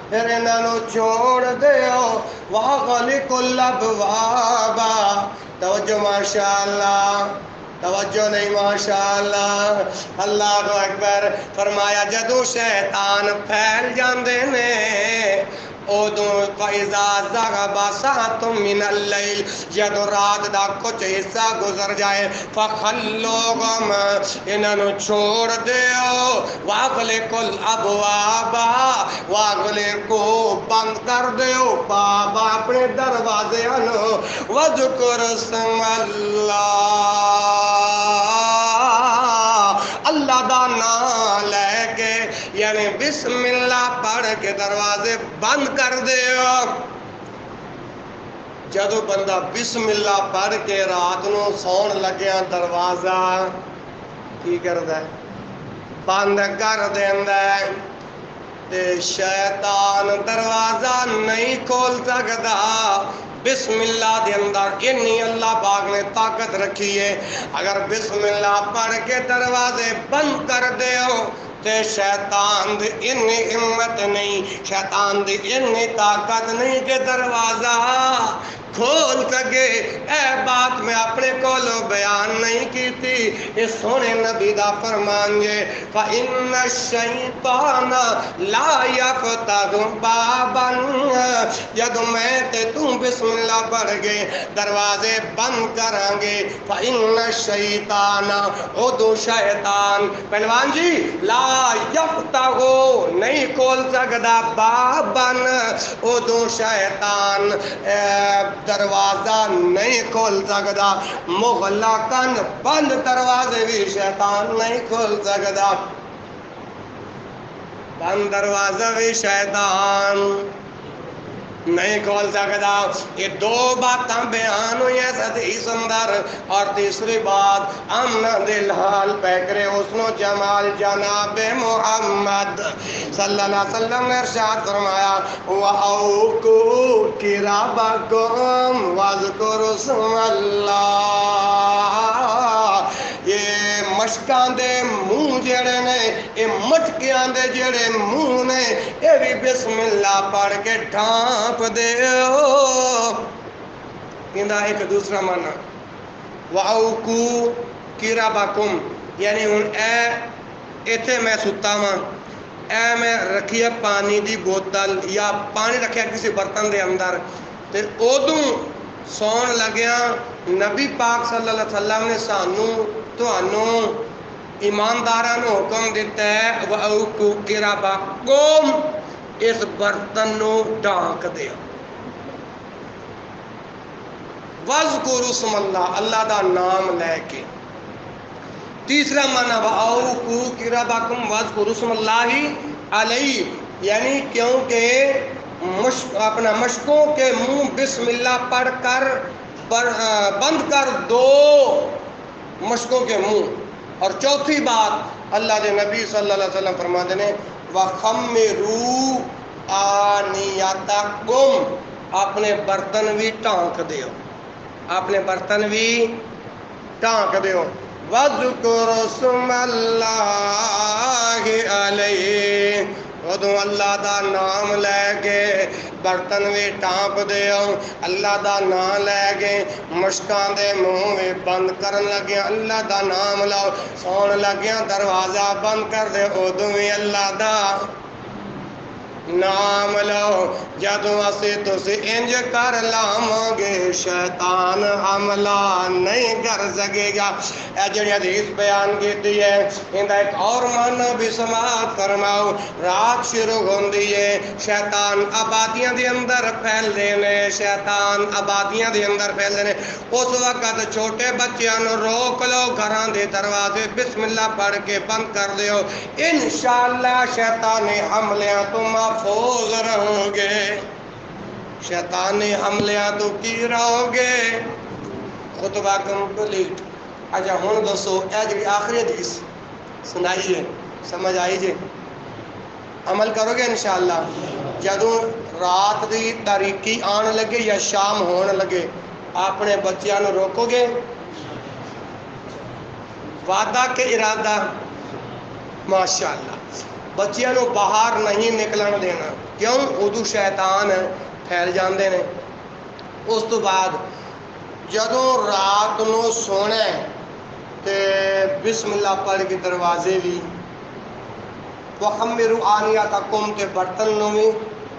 Speaker 1: پھر انہاں نو چھوڑ دیو، وَأَغْلِقُوا الْأَبْوَابَ، توجہ ماشاءاللہ، توجہ نہیں ماشاءاللہ، اللہ اکبر۔ فرمایا جدو شیطان پھیل جاندے نے، ادو فَإِذَا ذَهَبَ سَاعَةٌ مِّنَ اللَّيْلِ، جدو رات دا کچھ حصہ گزر جائے، فَخَلُّوهُمْ، انہاں نو چھوڑ دیو، وَأَغْلِقُوا الْأَبْوَابَ، وَأَغْلِقُوا بند کر دیو باب اپنے دروازے نو، وَاذْكُرُوا اسْمَ اللَّهِ، اللہ دا نام لے کے، یعنی بسم اللہ پڑھ کے دروازے بند کر دیو۔ جدو بندہ بسم اللہ پڑھ کے رات نو سون لگیا دروازہ کی کردا ہے؟ بند کر دیندا ہے، تے شیطان دروازہ نہیں کھول سکدا۔ بسم اللہ دے اندر انی اللہ پاک نے طاقت رکھی ہے، اگر بسم اللہ پڑھ کے دروازے بند کر دیو تے شیطان دی انی ہمت نہیں، شیطان دی انی طاقت نہیں کہ دروازہ کھول سکے اے بات میں اپنے کولو بیان نہیں کی تھی اس سونے نبی دا فرمان ہے فَإِنَّ الشَّيْطَانَ لَا يَفْتَحُ بَابًا جدو میں تے تم بسم اللہ پڑھ گے دروازے بند کریں گے فَإِنَّ الشَّيْطَانَ ادو شیطان پہلوان جی لا یفتح نہیں کھول سکتا بابن ادو شیطان دروازہ نہیں کھول سکتا مغلقن بند دروازے بھی شیطان نہیں کھول سکتا بند دروازہ بھی شیطان نہیں کھول سکتا یہ دو باتاں بیان ہوئی ہیں حدیث اندر اور تیسری بات امن دل حال پیکرے حسن و جمال جناب محمد صلی اللہ علیہ وسلم نے ارشاد فرمایا وَأَوْقُوا كِرَابَكُمْ وَاذْكُرُوا اسْمَ اللَّهِ یہ مشکاں دے منہ جڑے نے یہ مٹکیاں دے جڑے منہ نے یہ بھی بسم اللہ پڑھ کے ڈھانپ دے اندہ ایک دوسرا معنی وَأَوْقُوا كِرَابَكُمْ یعنی ہن ایتھے میں ستا ہاں اے میں رکھیا پانی دی بوتل یا پانی رکھیا کسی برتن دے اندر تے ادوں سون لگیا نبی پاک صلی اللہ علیہ وسلم نے سانوں تانوں ایمانداراں نوں حکم دیتا ہے وَأَوْقُوا كِرَابَكُمْ اس برتن نو ڈھانک دے وَاذْكُرُوا اسْمَ اللَّهِ اللہ دا نام لے کے تیسرا معنی وَأَوْقُوا كِرَابَكُمْ وَاذْكُرُوا اسْمَ اللَّهِ عَلَيْهِ یعنی کیونکہ اپنا مشکوں کے منہ بسم اللہ پڑھ کر بند کر دو مشکوں کے منہ اور چوتھی بات اللہ دے نبی صلی اللہ علیہ وسلم فرماتے ہیں وَخَمِّرُوا آنِيَتَكُمْ اپنے برتن بھی ٹانک دیو اپنے برتن بھی ٹانک دیو وَاذْكُرُوا اسْمَ اللَّهِ عَلَيْهِ ادو اللہ دا نام لے کے برتن بھی ٹانپ دیو اللہ دا نام لے کے مشکاں دے منہ بھی بند کرن لگیا اللہ دا نام لاؤ سون لگیا دروازہ بند کر دے ادو بھی اللہ دا نام لو جدو اسی تسی انج کر لاواں گے شیطان حملہ نہیں کر سکے گا اے جڑی حدیث بیان کیتی ہے ایندا ایک اور معنی بھی سماعت فرماؤ رات شروع ہوندی ہے شیطان آبادیاں دے اندر پھیل دے نے شیطان آبادیاں دے اندر پھیل دے نے اس وقت چھوٹے بچیاں نو روک لو گھراں دے دروازے بسم اللہ پڑھ کے بند کر دیو انشاءاللہ شیطانی حملیاں تو محفوظ رہو گے شیطانی حملیاں تو کی رہو گے خطبہ کمپلیٹ اچھا ہن دوستو اے جڑی آخری حدیث سنائی ہے سمجھ آئی جی عمل کرو گے انشاءاللہ جدوں رات دی تاریکی آن لگے یا شام ہون لگے اپنے بچیاں نو روکو گے وعدہ کے ارادہ ماشاءاللہ بچیاں نو باہر نہیں نکلن دینا کیوں ادو شیطان پھیل جاندے نے اس تو بعد جدوں رات نو سونا تے بسم اللہ پڑھ کے دروازے بھی وَخَمِّرُوا آنِيَتَكُمْ تے برتن نو بھی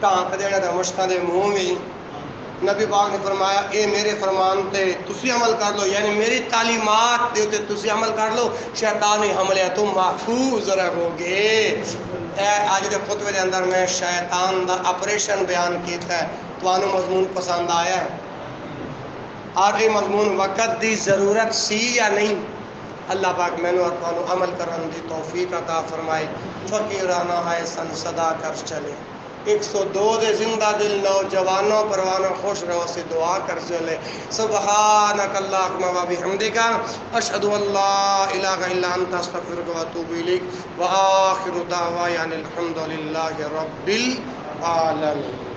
Speaker 1: ٹانک دینا تے مشکاں دے منہ بھی نبی پاک نے فرمایا اے میرے فرمان تے تسی عمل کر لو یعنی میری تعلیمات دے تے تسی عمل کر لو شیطانی حملے تم محفوظ رہو گے آج دے خطبے دے اندر میں شیطان دا آپریشن بیان کیتا ہے توانو مضمون پسند آیا ہے اور یہ مضمون وقت دی ضرورت سی یا نہیں اللہ پاک میں نے اور توانو عمل کرن دی توفیق عطا فرمائے فقیرانہ ہے سن صدا کر چلے 102 دے زندہ دل نوجوانوں پروانوں خوش رہو سے دعا کر چلے سبحانک اللہم و بحمدک اشہد ان لا الہ الا انت استغفرک و اتوب الیک و آخر دعوانا الحمدللہ رب العالمین